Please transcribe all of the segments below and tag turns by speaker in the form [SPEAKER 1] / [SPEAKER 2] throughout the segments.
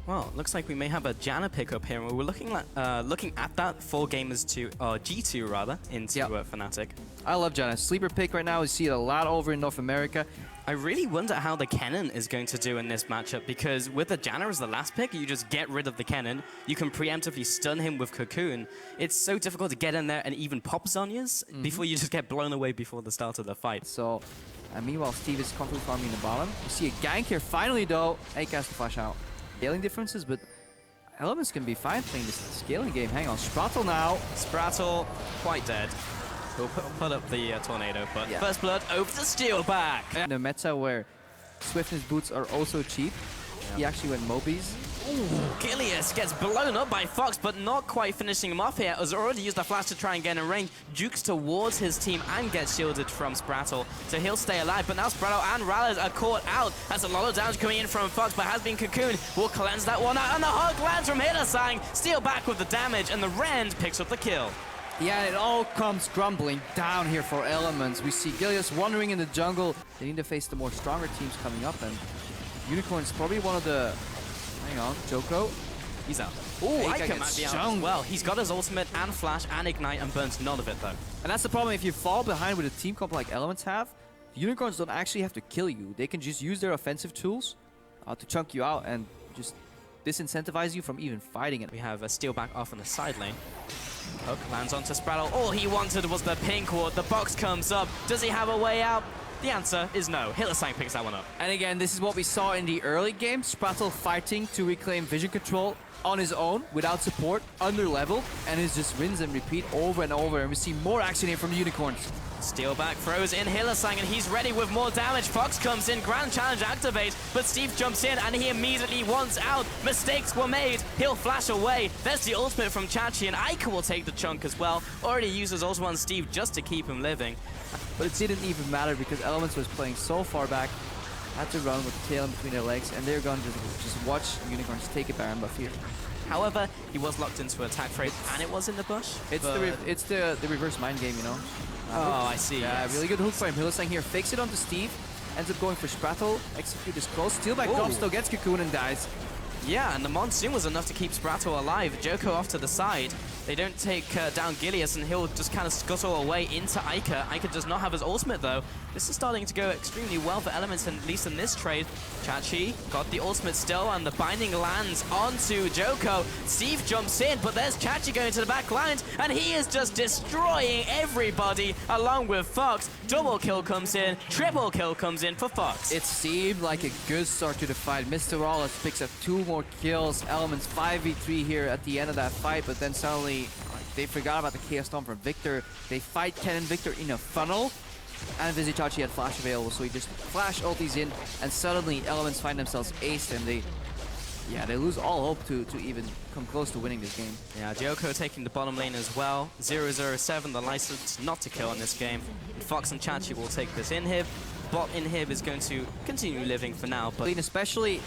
[SPEAKER 1] Well, looks like we may have a Janna pickup here, and we're looking at that 4 gamers to G2 rather into Fnatic.
[SPEAKER 2] I love Janna. Sleeper pick right now. We see it a lot over in North America.
[SPEAKER 1] I really wonder how the Kennen is going to do in this matchup, because with the Janna as the last pick, you just get rid of the Kennen. You can preemptively stun him with Cocoon. It's so difficult to get in there and even pop Zhonya's before you just get blown away before the start of the fight.
[SPEAKER 2] So, meanwhile, Steve is constantly farming in the bottom. We see a gank here. Finally, though, Eika has to flash out. Scaling differences, but Elements can be fine playing this scaling game. Hang on, Sprattel now.
[SPEAKER 1] Sprattel, quite dead. He'll put up the tornado, but first blood over to Steeelback.
[SPEAKER 2] In a meta where swiftness boots are also cheap, he actually went Mobies.
[SPEAKER 1] Ooh, Gilius gets blown up by Fox, but not quite finishing him off here. Has already used the flash to try and get in range. Jukes towards his team and gets shielded from Sprattel, so he'll stay alive. But now Sprattel and MrRalleZ are caught out. That's a lot of damage coming in from Fox, but has been cocooned. Will cleanse that one out, and the hug lands from Hylissang. Steeelback with the damage, and the Rend picks up the kill.
[SPEAKER 2] Yeah, it all comes crumbling down here for Elements. We see Gilius wandering in the jungle. They need to face the more stronger teams coming up, and Unicorn's probably one of the... Hang on, Djoko.
[SPEAKER 1] He's out. Ooh, Eika might be out as well. He's got his ultimate and flash and ignite and burns none of it though.
[SPEAKER 2] And that's the problem, if you fall behind with a team comp like Elements have, the Unicorns don't actually have to kill you. They can just use their offensive tools to chunk you out and just disincentivize you from even fighting it.
[SPEAKER 1] We have a Steeelback off on the side lane. Hook lands onto Sprattel. All he wanted was the pink ward. The box comes up. Does he have a way out? The answer is no. Hylissang picks that one up.
[SPEAKER 2] And again, this is what we saw in the early game. Sprattel fighting to reclaim vision control on his own, without support, under level, and it's just rinse and repeat over and over. And we see more action here from the Unicorns.
[SPEAKER 1] Steeelback throws in Hylissang, and he's ready with more damage. Fox comes in, Grand Challenge activates, but Steve jumps in, and he immediately wants out. Mistakes were made. He'll flash away. There's the ultimate from Chachi, and Eika will take the chunk as well. Already uses ultimate on Steve just to keep him living.
[SPEAKER 2] But it didn't even matter because Elements was playing so far back. Had to run with the tail in between their legs, and they're going to just watch Unicorns take a Baron buff here.
[SPEAKER 1] However, he was locked into attack rate, and it was in the bush.
[SPEAKER 2] It's the reverse mind game, you know.
[SPEAKER 1] Oh, I see.
[SPEAKER 2] Yeah,
[SPEAKER 1] yes.
[SPEAKER 2] Really good hook for him. Hylissang here fakes it onto Steve, ends up going for Sprattel. Execute is close. Steeelback drops, still gets Cocoon and dies.
[SPEAKER 1] Yeah, and the Monsoon was enough to keep Sprattel alive. Djoko off to the side. They don't take down Gilius, and he'll just kind of scuttle away into Eika. Eika does not have his ultimate, though. This is starting to go extremely well for Elements, and at least in this trade. Chachi got the ultimate still, and the binding lands onto Djoko. Steve jumps in, but there's Chachi going to the back lines, and he is just destroying everybody, along with Fox. Double kill comes in, triple kill comes in for Fox.
[SPEAKER 2] It seemed like a good start to the fight. MrRalleZ picks up 2 more kills. Elements 5v3 here at the end of that fight, but then suddenly they forgot about the Chaos Storm from Viktor. They fight Kennen Viktor in a funnel, and Vizicsacsi had flash available, so he just flash ultis in, and suddenly Elements find themselves aced, and they lose all hope to even come close to winning this game.
[SPEAKER 1] Yeah, Djoko taking the bottom lane as well. 007, the license not to kill in this game. And Fox and Chachi will take this inhib. Bot inhib is going to continue living for now, but
[SPEAKER 2] especially,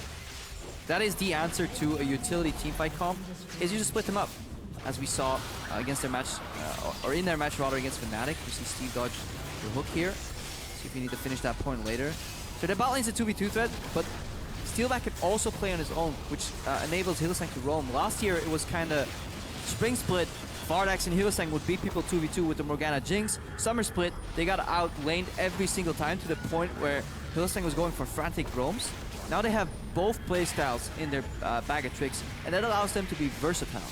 [SPEAKER 2] that is the answer to a utility teamfight comp, is you just split them up. As we saw against their match, or in their match rather against Fnatic. We see Steve dodge the hook here. See if you need to finish that point later. So the bot lane's a 2v2 threat, but Steeelback can also play on his own, which enables Hylissang to roam. Last year it was kind of spring split. Vardax and Hylissang would beat people 2v2 with the Morgana Jinx. Summer split, they got outlaned every single time to the point where Hylissang was going for frantic roams. Now they have both playstyles in their bag of tricks, and that allows them to be versatile.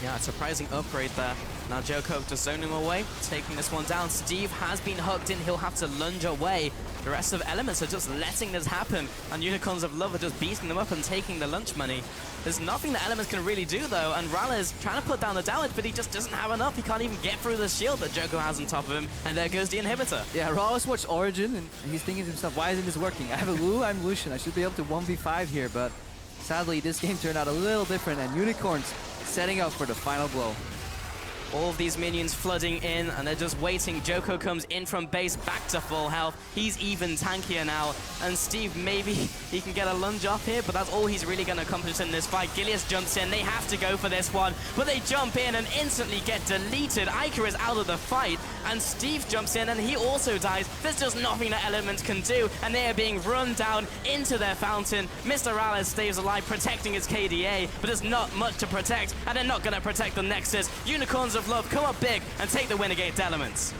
[SPEAKER 1] Yeah, a surprising upgrade there. Now Djoko just zoning away, taking this one down. Steve has been hooked in, he'll have to lunge away. The rest of Elements are just letting this happen, and Unicorns of Love are just beating them up and taking the lunch money. There's nothing that Elements can really do though, and MrRalleZ is trying to put down the damage, but he just doesn't have enough. He can't even get through the shield that Djoko has on top of him, and there goes the inhibitor.
[SPEAKER 2] Yeah, MrRalleZ watched Origin, and he's thinking to himself, why isn't this working? I have a Lulu, I'm Lucian, I should be able to 1v5 here, but sadly this game turned out a little different, and Unicorns setting up for the final blow.
[SPEAKER 1] All of these minions flooding in, and they're just waiting. Djoko comes in from base, back to full health. He's even tankier now. And Steve, maybe he can get a lunge off here, but that's all he's really going to accomplish in this fight. Gilius jumps in. They have to go for this one, but they jump in and instantly get deleted. Eika is out of the fight, and Steve jumps in, and he also dies. There's just nothing that Element can do, and they are being run down into their fountain. MrRalleZ stays alive, protecting his KDA, but there's not much to protect, and they're not going to protect the Nexus. Unicorns of Love come up big and take the win against Elements.